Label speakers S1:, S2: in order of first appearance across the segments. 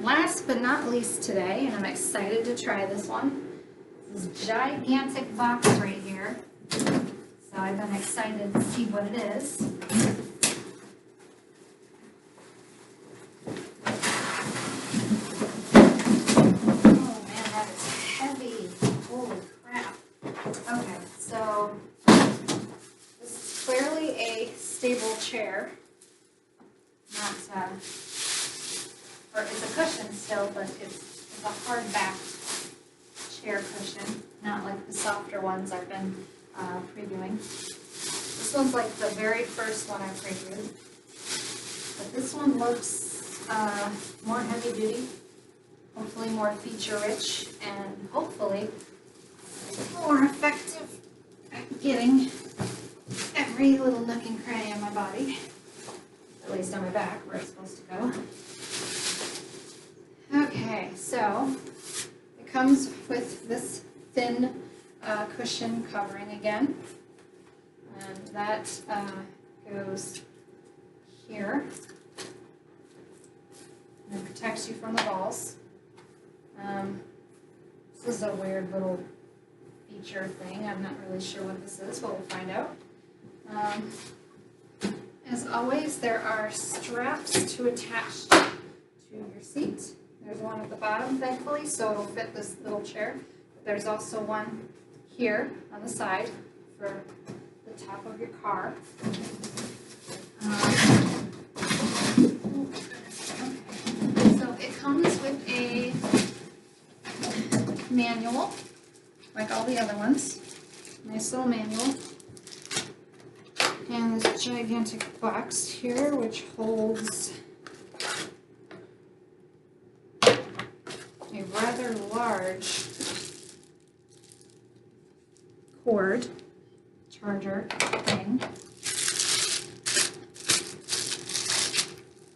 S1: last but not least today, and I'm excited to try this one, this gigantic box right here. So I've been excited to see what it is. Oh man, that is heavy. Holy crap. Okay, so this is clearly a stable chair. Not, or it's a cushion still, but it's a hard-backed chair cushion, not like the softer ones I've been previewing. This one's like the very first one I previewed, but this one looks more heavy-duty, hopefully more feature-rich, and hopefully more effective at getting every little nook and cranny of my body, at least on my back, where it's supposed to go. Okay, so it comes with this thin cushion covering again, and that goes here and protects you from the balls. This is a weird little feature thing. I'm not really sure what this is, but we'll find out. As always, there are straps to attach to your seat. There's one at the bottom, thankfully, so it'll fit this little chair. There's also one here on the side for the top of your car. Okay. So it comes with a manual, like all the other ones. Nice little manual. And this gigantic box here, which holds a rather large cord charger thing.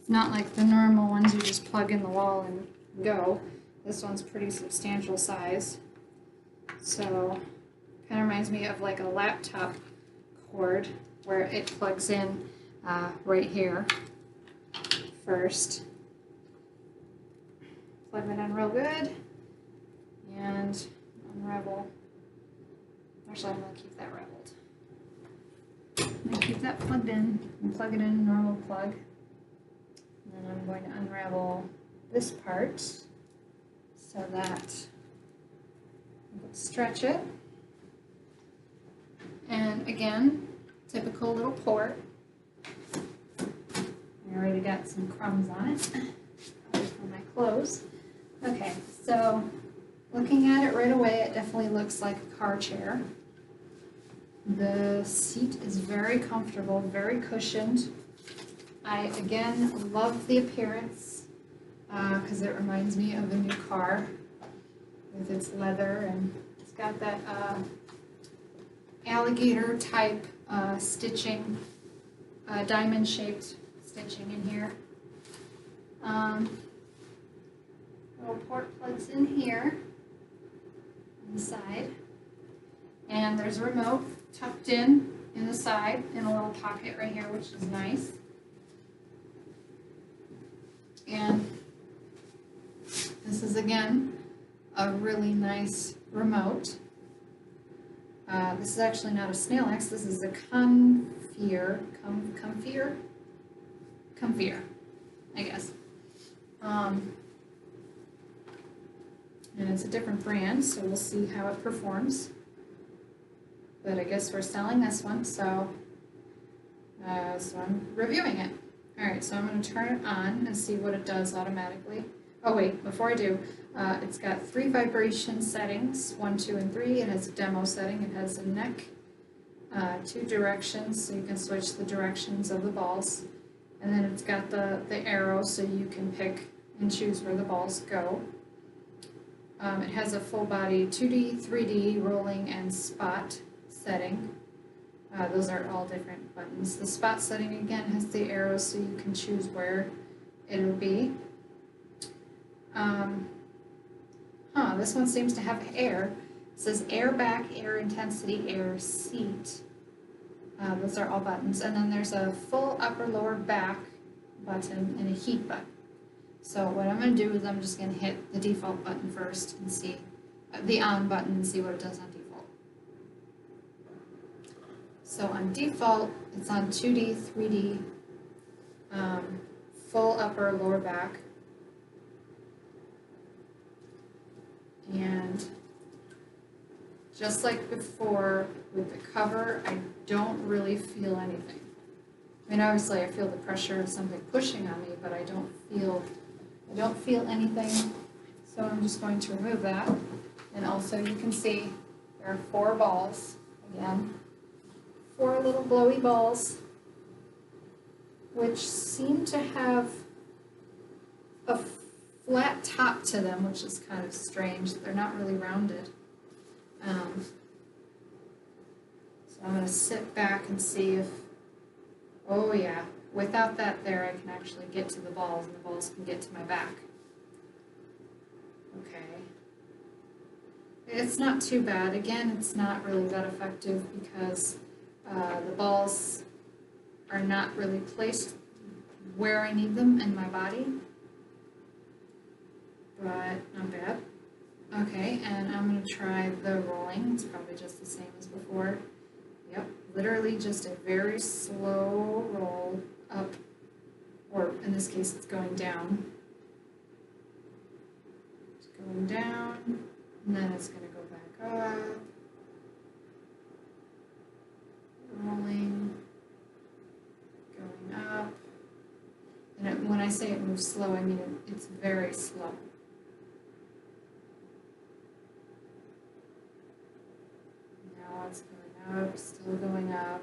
S1: It's not like the normal ones you just plug in the wall and go. This one's pretty substantial size. So kind of reminds me of like a laptop cord where it plugs in right here first. Plug that in real good and unravel. Actually, I'm going to keep that raveled. I'm going to keep that plugged in and plug it in, normal plug. And then I'm going to unravel this part so that I can stretch it. And again, typical little port. I already got some crumbs on it from my clothes. Okay, so looking at it right away, it definitely looks like a car chair. The seat is very comfortable, very cushioned. I, again, love the appearance because it reminds me of a new car with its leather, and it's got that alligator type stitching, diamond shaped stitching in here. Little port plugs in here on the side, and there's a remote tucked in the side in a little pocket right here, which is nice. And this is again a really nice remote. This is actually not a snail X, this is a comfier, I guess. And it's a different brand, so we'll see how it performs. But I guess we're selling this one, so I'm reviewing it. Alright, so I'm going to turn it on and see what it does automatically. Oh wait, before I do, it's got 3 vibration settings, 1, 2, and 3. It has a demo setting, it has a neck, 2 directions, so you can switch the directions of the balls. And then it's got the arrow, so you can pick and choose where the balls go. It has a full body 2D, 3D, rolling, and spot setting. Those are all different buttons. The spot setting again has the arrows, so you can choose where it'll be. This one seems to have air. It says air back, air intensity, air seat. Those are all buttons. And then there's a full upper lower back button and a heat button. So what I'm going to do is I'm just going to hit the default button first and see, the on button and see what it does on default. So on default, it's on 2D, 3D, full upper, lower back. And just like before with the cover, I don't really feel anything. I mean, obviously I feel the pressure of something pushing on me, but I don't feel anything. So I'm just going to remove that. And also you can see there are 4 balls, again, 4 little glowy balls, which seem to have a flat top to them, which is kind of strange. They're not really rounded. So I'm going to sit back and see if, oh yeah, without that there I can actually get to the balls and the balls can get to my back. Okay. It's not too bad. Again, it's not really that effective because the balls are not really placed where I need them in my body. But not bad. Okay, and I'm going to try the rolling. It's probably just the same as before. Yep, literally just a very slow roll up, or in this case it's going down. It's going down, and then it's going to go back up. Rolling, going up. And when I say it moves slow, I mean it's very slow. It's going up, still going up.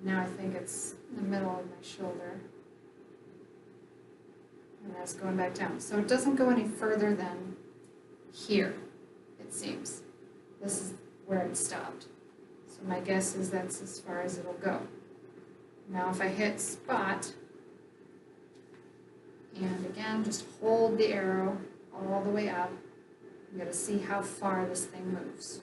S1: Now I think it's in the middle of my shoulder. And that's going back down. So it doesn't go any further than here, it seems. This is where it stopped. So my guess is that's as far as it'll go. Now if I hit spot, and again, just hold the arrow all the way up, I'm going to see how far this thing moves.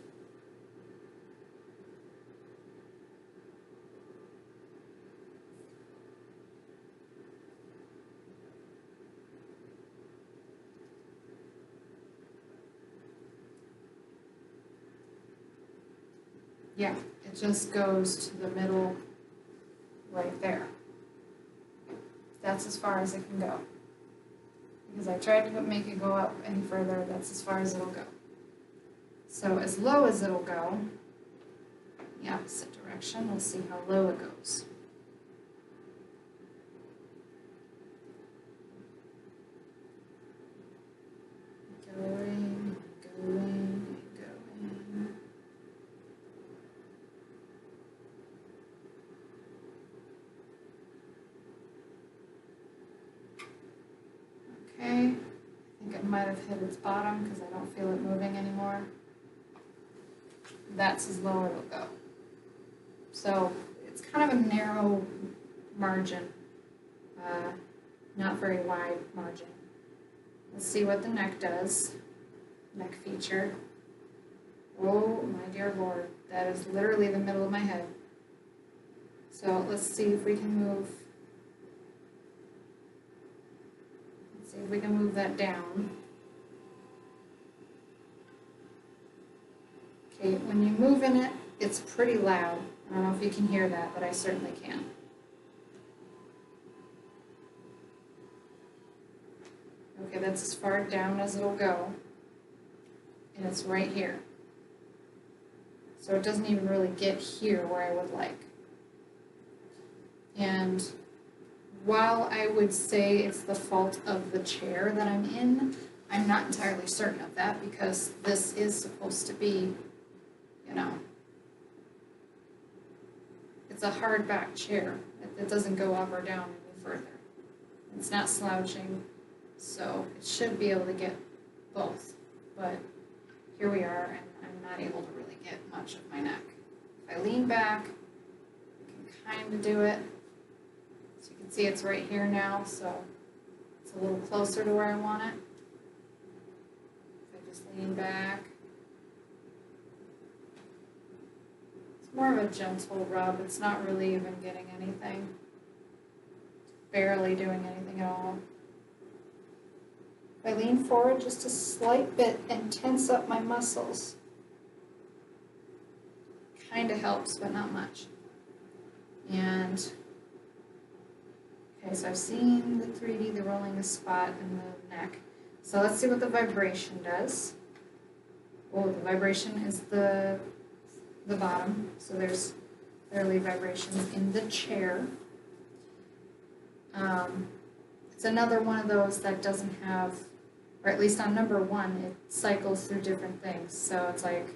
S1: Yeah, it just goes to the middle right there. That's as far as it can go. Because I tried to make it go up any further, that's as far as it'll go. So as low as it'll go, the opposite direction, we'll see how low it goes. Going, going, going. Okay, I think it might have hit its bottom because I don't feel it moving anymore. That's as low as it'll go. So it's kind of a narrow margin, not very wide margin. Let's see what the neck does. Neck feature. Oh my dear Lord, that is literally the middle of my head. So let's see if we can move. Let's see if we can move that down. Okay, when you move in it, it's pretty loud. I don't know if you can hear that, but I certainly can. Okay, that's as far down as it'll go. And it's right here. So it doesn't even really get here where I would like. And while I would say it's the fault of the chair that I'm in, I'm not entirely certain of that because this is supposed to be, you know, it's a hard back chair. It doesn't go up or down any further. It's not slouching, so it should be able to get both. But here we are, and I'm not able to really get much of my neck. If I lean back, I can kind of do it. So you can see it's right here now, so it's a little closer to where I want it. If I just lean back. It's more of a gentle rub. It's not really even getting anything. barely doing anything at all. If I lean forward just a slight bit and tense up my muscles, kind of helps, but not much. And, okay, so I've seen the 3D, the rolling the spot and the neck. So let's see what the vibration does. Oh, the vibration is the bottom, so there's barely vibrations in the chair. It's another one of those that doesn't have, or at least on number 1, it cycles through different things. So it's like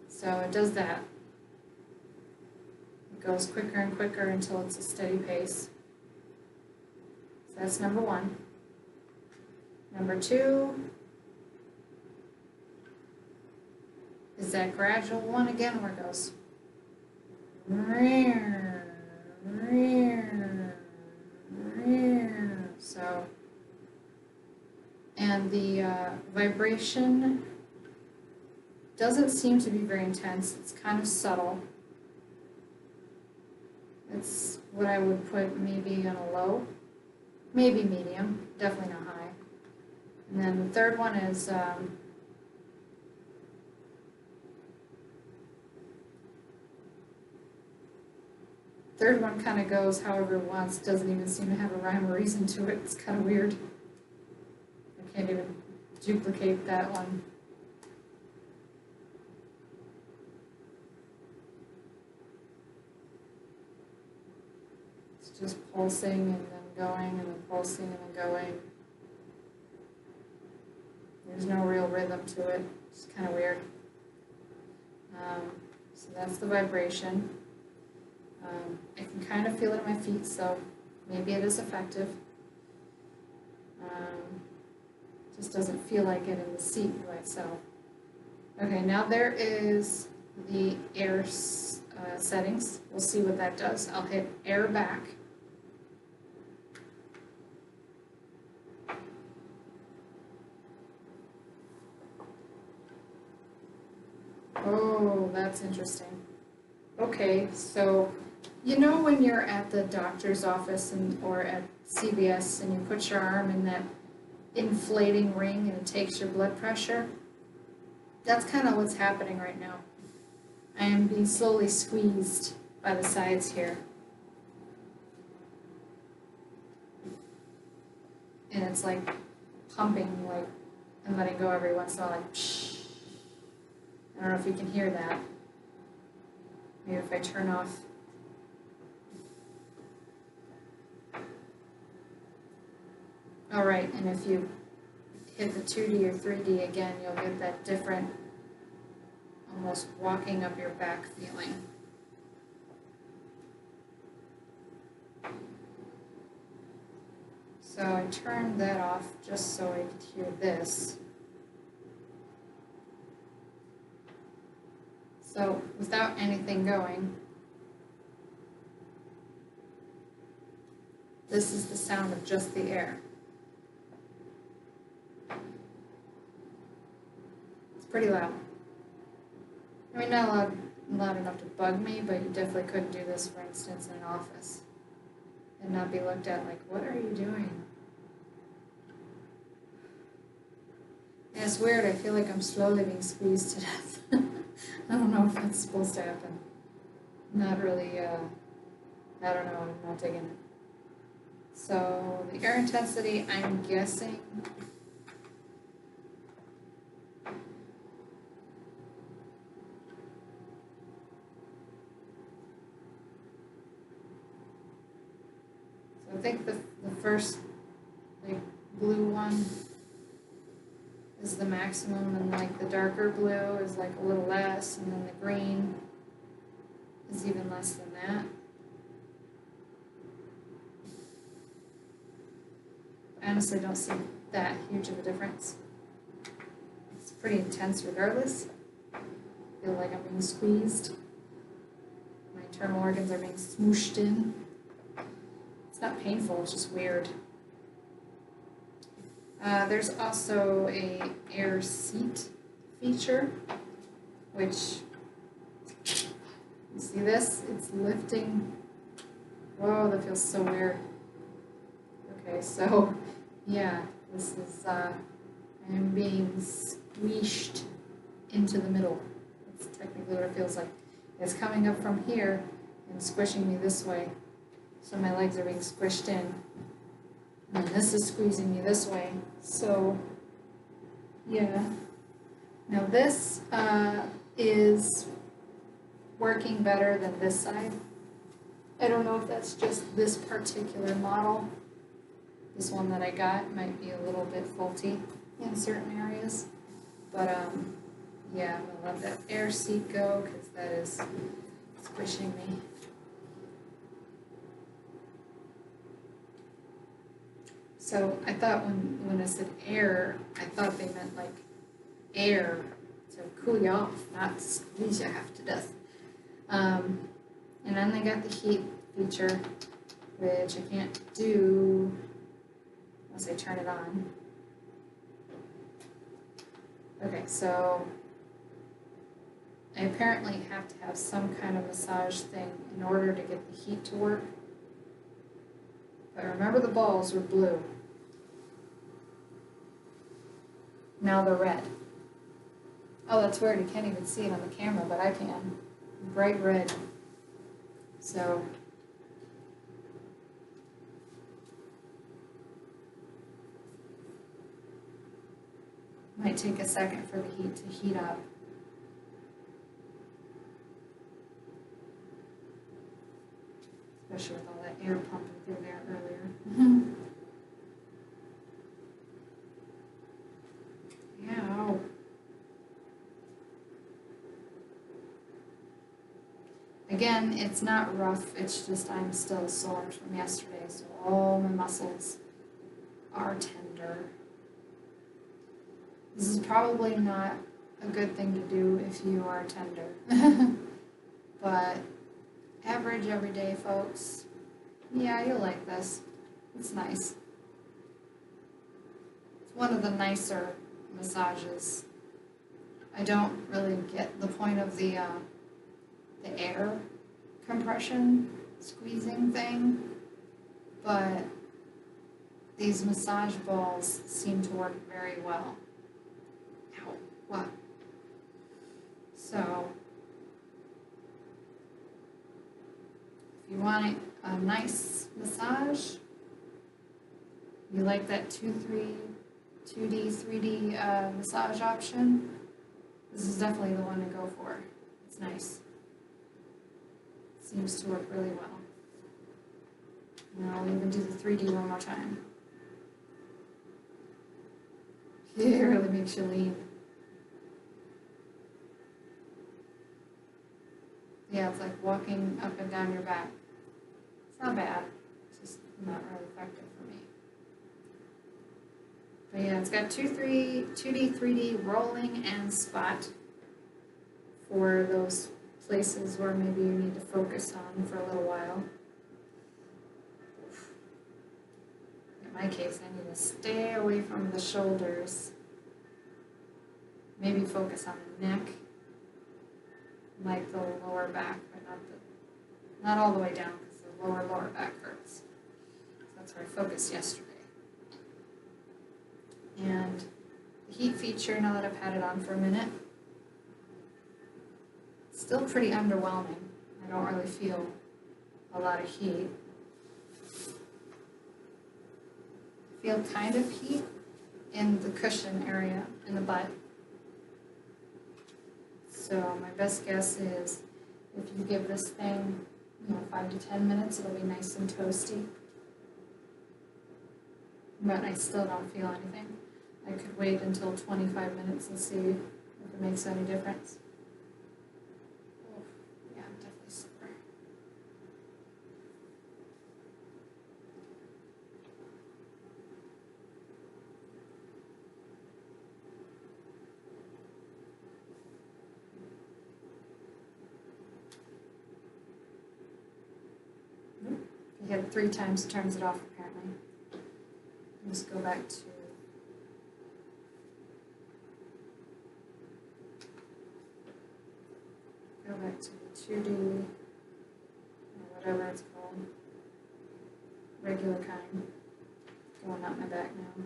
S1: so it does that. It goes quicker and quicker until it's a steady pace. So that's number 1. Number 2 is that gradual one again where it goes. So, and the vibration doesn't seem to be very intense. It's kind of subtle. It's what I would put maybe on a low, maybe medium, definitely not high. And then the third one is third one kind of goes however it wants, doesn't even seem to have a rhyme or reason to it. It's kind of weird. I can't even duplicate that one. It's just pulsing and then going and then pulsing and then going. There's no real rhythm to it. It's kind of weird. So that's the vibration. I can kind of feel it in my feet, so maybe it is effective. Just doesn't feel like it in the seat by itself. Okay, now there is the air settings. We'll see what that does. I'll hit air back. Oh, that's interesting. Okay, so you know when you're at the doctor's office or at CVS and you put your arm in that inflating ring and it takes your blood pressure? That's kind of what's happening right now. I am being slowly squeezed by the sides here. And it's like pumping, like, and letting go every once in a while, like, psh. I don't know if you can hear that. Maybe if I turn off. All right, and if you hit the 2D or 3D again, you'll get that different, almost walking up your back feeling. So I turned that off just so I could hear this. So without anything going, this is the sound of just the air. It's pretty loud. I mean, not loud enough to bug me, but you definitely couldn't do this, for instance, in an office and not be looked at like, what are you doing? And it's weird, I feel like I'm slowly being squeezed to death. I don't know if that's supposed to happen. Not really, I don't know, I'm not digging it. So, the air intensity, I'm guessing, so I think the first, like, blue one is the maximum, and like the darker blue is like a little less, and then the green is even less than that. I honestly don't see that huge of a difference. It's pretty intense regardless. I feel like I'm being squeezed. My internal organs are being smooshed in. It's not painful, it's just weird. There's also a air seat feature, which, you see this? It's lifting. Whoa, that feels so weird. Okay, so, yeah, this is, I am being squeezed into the middle. That's technically what it feels like. It's coming up from here and squishing me this way. So my legs are being squished in. And this is squeezing me this way. So, yeah. Now this is working better than this side. I don't know if that's just this particular model. This one that I got might be a little bit faulty in certain areas. But yeah, I'm gonna let that air seat go because that is squishing me. So I thought when I said air, I thought they meant like air to cool you off, not squeeze you half to death. And then they got the heat feature, which I can't do unless I turn it on. Okay, so I apparently have to have some kind of massage thing in order to get the heat to work. But remember, the balls were blue. Now they're red. Oh, that's weird. You can't even see it on the camera, but I can. Bright red. So, might take a second for the heat to heat up. Especially with all that air pumping through there earlier. Yeah. Oh. Again, it's not rough, it's just I'm still sore from yesterday, so all my muscles are tender. This is probably not a good thing to do if you are tender. But average everyday folks, yeah, you'll like this. It's nice. It's one of the nicer massages. I don't really get the point of the air compression squeezing thing, but these massage balls seem to work very well. Ow, what? So, if you want a nice massage, you like that 2D, 3D massage option, this is definitely the one to go for. It's nice. Seems to work really well. And I'll even do the 3D one more time. It really makes you lean. Yeah, it's like walking up and down your back. It's not bad. It's just not really effective for me. But yeah, it's got 2D, 3D rolling and spot for those places where maybe you need to focus on for a little while. In my case, I need to stay away from the shoulders. Maybe focus on the neck, like the lower back, but not all the way down because the lower back hurts. So that's where I focused yesterday. And the heat feature, now that I've had it on for a minute, still pretty underwhelming. I don't really feel a lot of heat. I feel kind of heat in the cushion area in the butt. So my best guess is if you give this thing, 5 to 10 minutes, it'll be nice and toasty. But I still don't feel anything. I could wait until 25 minutes and see if it makes any difference. Yeah, I'm definitely sore. If you hit it 3 times, it turns it off apparently. Just go back to go back to the 2D, or whatever it's called, regular kind, going up my back now.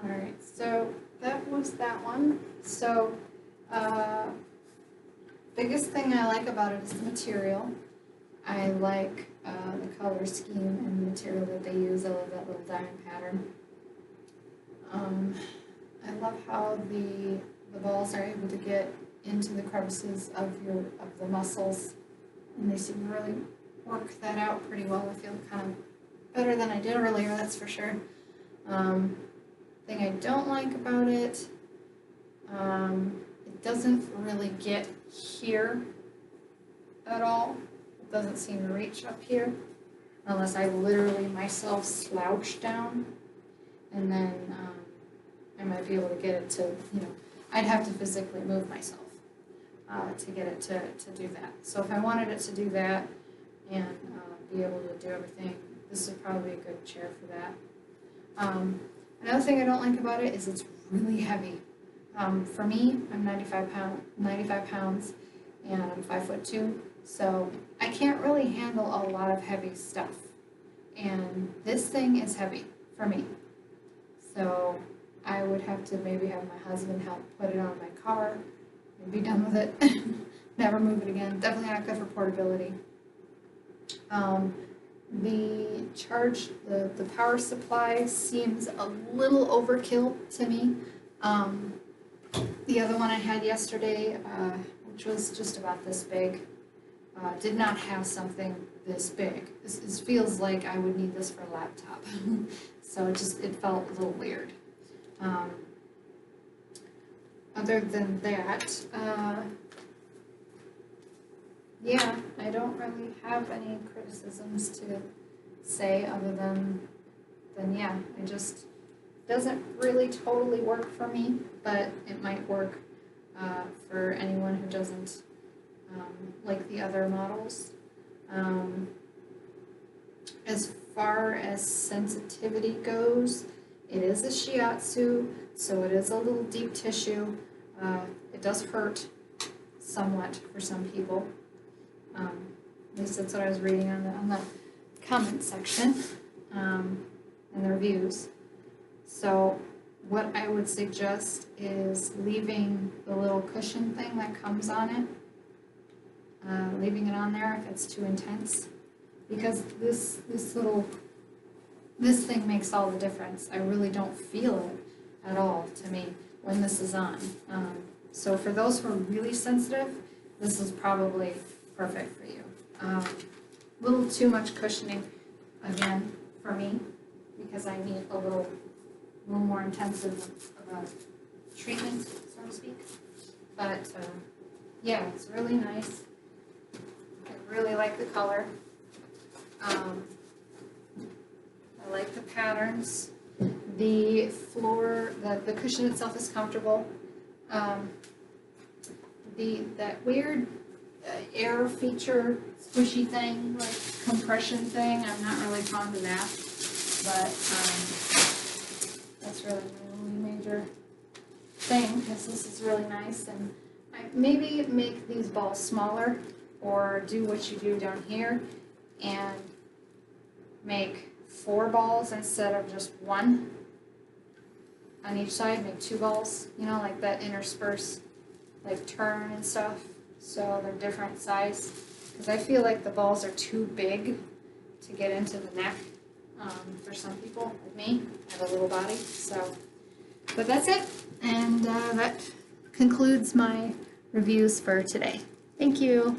S1: Alright, so that was that one. So, biggest thing I like about it is the material. I like the color scheme and the material that they use. I love that little diamond pattern. I love how the balls are able to get into the crevices of the muscles, and they seem to really work that out pretty well. I feel kind of better than I did earlier, that's for sure. Thing I don't like about it, it doesn't really get here at all. It doesn't seem to reach up here unless I literally myself slouch down, and then I might be able to get it to, you know, I'd have to physically move myself to get it to do that. So if I wanted it to do that and be able to do everything, this would probably be a good chair for that. Another thing I don't like about it is it's really heavy. For me, I'm 95 pounds, and I'm 5'2", so I can't really handle a lot of heavy stuff. And this thing is heavy for me. So I would have to maybe have my husband help put it on my car and be done with it. Never move it again. Definitely not good for portability. The power supply seems a little overkill to me. The other one I had yesterday, which was just about this big, did not have something this big. This feels like I would need this for a laptop. So it felt a little weird. Other than that, yeah, I don't really have any criticisms to say other than yeah, it just doesn't really totally work for me, but it might work for anyone who doesn't like the other models. As far as sensitivity goes, it is a Shiatsu, so it is a little deep tissue. It does hurt somewhat for some people. At least that's what I was reading on the comment section and the reviews. So what I would suggest is leaving the little cushion thing that comes on it, leaving it on there if it's too intense, because this thing makes all the difference. I really don't feel it at all to me when this is on. So for those who are really sensitive, this is probably perfect for you. A little too much cushioning, again, for me, because I need a little more intensive of a treatment, so to speak. But yeah, it's really nice. I really like the color. I like the patterns. The floor, the cushion itself is comfortable. That weird air feature, squishy thing, like compression thing, I'm not really fond of that. But that's really my only major thing, because this is really nice. And maybe make these balls smaller, or do what you do down here and make 4 balls instead of just 1 on each side. Make 2 balls, you know, like that intersperse, like turn and stuff, so they're different size, because I feel like the balls are too big to get into the neck for some people, like me. I have a little body, so. But that's it, and that concludes my reviews for today. Thank you.